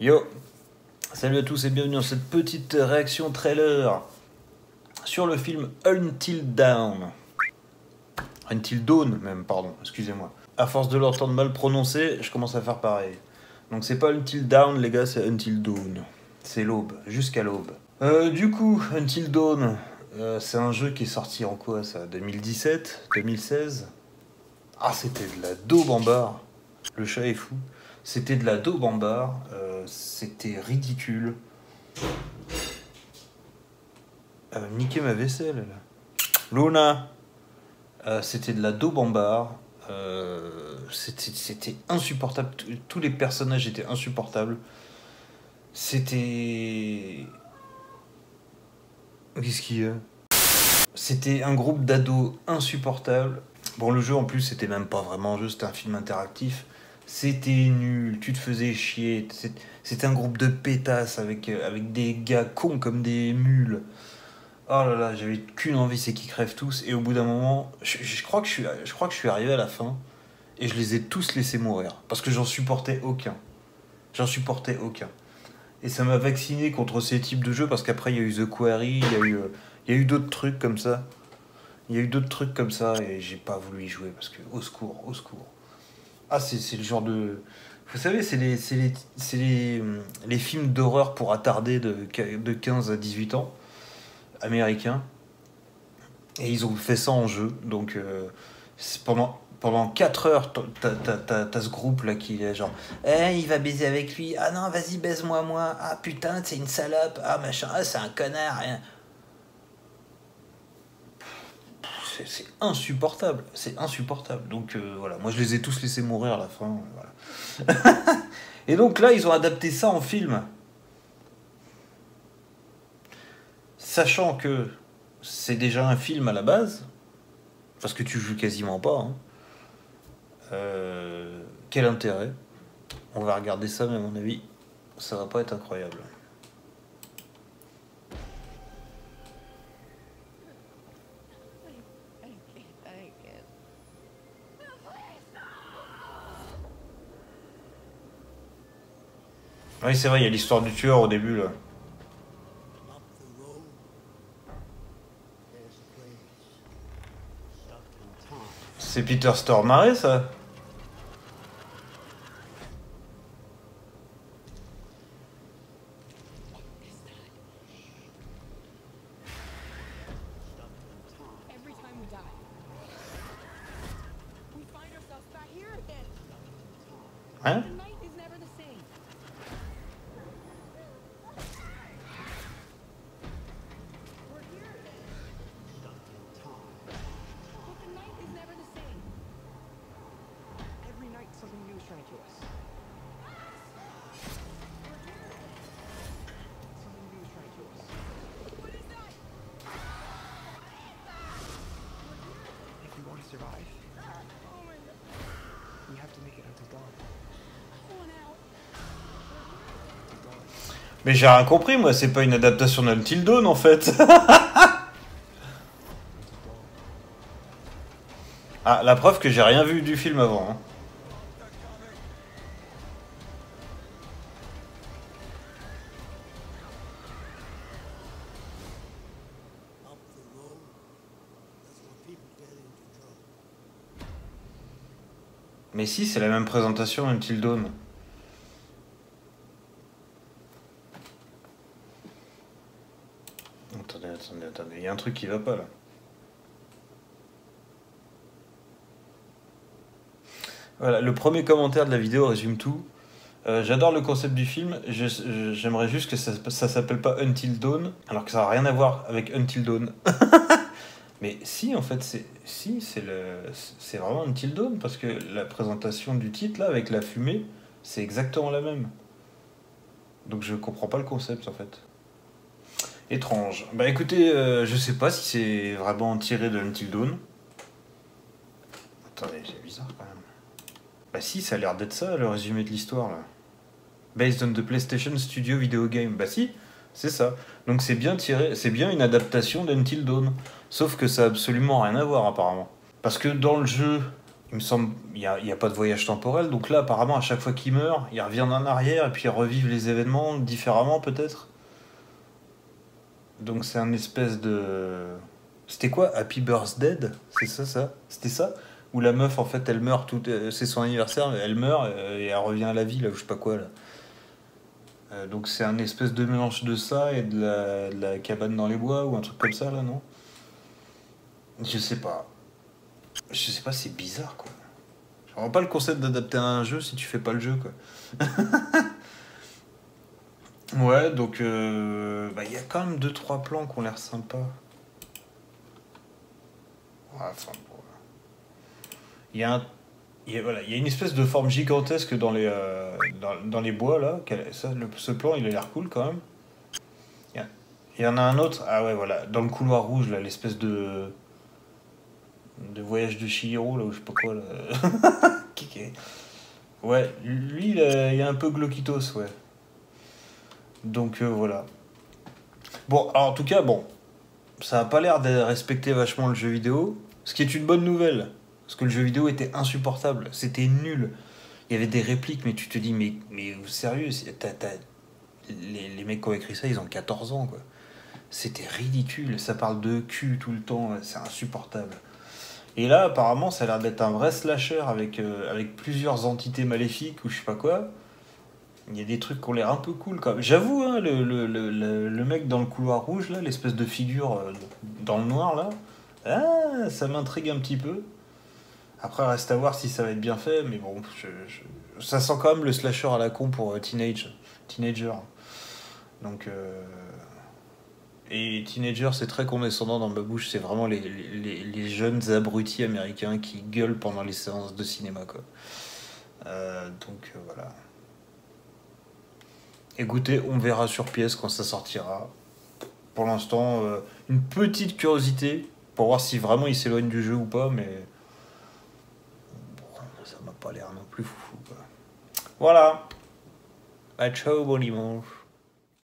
Yo, salut à tous et bienvenue dans cette petite réaction trailer sur le film Until Dawn. Until Dawn même, pardon, excusez-moi. À force de l'entendre mal prononcer, je commence à faire pareil. Donc c'est pas Until Dawn les gars, c'est Until Dawn. C'est l'aube, jusqu'à l'aube. Du coup, Until Dawn, c'est un jeu qui est sorti en quoi ça, 2017, 2016. Ah, c'était de la daube en barre. Le chat est fou. C'était de la daube en barre. C'était ridicule. Niquer ma vaisselle, là. Luna. C'était de la daube en barre. C'était insupportable. Tous les personnages étaient insupportables. C'était... Qu'est-ce qu'il y a ? C'était un groupe d'ados insupportables. Bon, le jeu en plus, c'était même pas vraiment un jeu, c'était un film interactif. C'était nul, tu te faisais chier. C'était un groupe de pétasses avec des gars cons comme des mules. Oh là là, j'avais qu'une envie, c'est qu'ils crèvent tous. Et au bout d'un moment, je crois que je suis arrivé à la fin et je les ai tous laissés mourir. Parce que j'en supportais aucun. J'en supportais aucun. Et ça m'a vacciné contre ces types de jeux parce qu'après, il y a eu The Quarry, il y a eu d'autres trucs comme ça. Il y a eu d'autres trucs comme ça et j'ai pas voulu y jouer parce que, au secours, au secours. Ah, c'est le genre de... Vous savez, les films d'horreur pour attardés de 15 à 18 ans, américains. Et ils ont fait ça en jeu. Donc, pendant 4 heures, t'as ce groupe-là qui est genre... il va baiser avec lui. Ah non, vas-y, baise-moi, moi. Ah putain, c'est une salope. Ah machin, ah c'est un connard. C'est insupportable, c'est insupportable. Donc voilà, moi je les ai tous laissés mourir à la fin. Voilà. Et donc là, ils ont adapté ça en film. Sachant que c'est déjà un film à la base, parce que tu joues quasiment pas. Hein. Quel intérêt? On va regarder ça, mais à mon avis, ça va pas être incroyable. Oui, c'est vrai, il y a l'histoire du tueur au début, là. C'est Peter Stormare, ça? Hein? Mais j'ai rien compris, moi, c'est pas une adaptation d'Until Dawn, en fait. Ah, la preuve que j'ai rien vu du film avant. Hein. Mais si, c'est la même présentation Until Dawn. Attendez, il y a un truc qui va pas là. Voilà, le premier commentaire de la vidéo résume tout. J'adore le concept du film, j'aimerais juste que ça s'appelle pas Until Dawn, alors que ça n'a rien à voir avec Until Dawn. Mais si, en fait, c'est vraiment Until Dawn, parce que la présentation du titre, là, avec la fumée, c'est exactement la même. Donc je comprends pas le concept, en fait. Étrange. Bah écoutez, je sais pas si c'est vraiment tiré de Until Dawn. Attendez, c'est bizarre quand même. Bah si, ça a l'air d'être ça, le résumé de l'histoire, là. Based on the PlayStation Studio Video Game. Bah si, c'est ça. Donc c'est bien tiré, c'est bien une adaptation d'Until Dawn. Sauf que ça a absolument rien à voir, apparemment. Parce que dans le jeu, Il me semble, il y a pas de voyage temporel, donc là, apparemment, à chaque fois qu'il meurt, il revient en arrière et puis il revive les événements différemment, peut-être. Donc c'est un espèce de... C'était quoi? Happy Birthday? C'est ça, ça? C'était ça? Où la meuf, en fait, elle meurt, c'est son anniversaire, elle meurt et elle revient à la vie, là, ou je sais pas quoi, là. Donc c'est un espèce de mélange de ça et de la cabane dans les bois, ou un truc comme ça, là, non? Je sais pas. Je sais pas, c'est bizarre, quoi. Je comprends pas le concept d'adapter un jeu si tu fais pas le jeu, quoi. Ouais, donc bah, il y a quand même deux trois plans qui ont l'air sympas. Ouais, enfin, bon. Il y a un- voilà, il y a une espèce de forme gigantesque dans les bois, là. Ce plan, il a l'air cool, quand même. Il y, a- il y en a un autre, ah ouais, voilà, dans le couloir rouge, là, l'espèce de voyage de Chihiro, là, ou je sais pas quoi, là. Ouais, lui, il est un peu Gloquitos, ouais. Donc voilà. Bon, alors en tout cas, bon, ça a pas l'air de respecter vachement le jeu vidéo, ce qui est une bonne nouvelle. Parce que le jeu vidéo était insupportable, c'était nul. Il y avait des répliques, mais tu te dis, mais sérieux, les mecs qui ont écrit ça, ils ont 14 ans, quoi. C'était ridicule, ça parle de cul tout le temps, c'est insupportable. Et là, apparemment, ça a l'air d'être un vrai slasher avec plusieurs entités maléfiques ou je sais pas quoi. Il y a des trucs qui ont l'air un peu cool quand même. J'avoue, hein, le mec dans le couloir rouge, là, l'espèce de figure dans le noir, là, ça m'intrigue un petit peu. Après, reste à voir si ça va être bien fait, mais bon, ça sent quand même le slasher à la con pour teenager. Donc, et teenager, c'est très condescendant dans ma bouche, c'est vraiment les jeunes abrutis américains qui gueulent pendant les séances de cinéma, quoi. Donc, voilà. Écoutez, on verra sur pièce quand ça sortira. Pour l'instant, une petite curiosité pour voir si vraiment il s'éloigne du jeu ou pas, mais bon, ça m'a pas l'air non plus foufou, quoi. Voilà. À ciao, bon dimanche.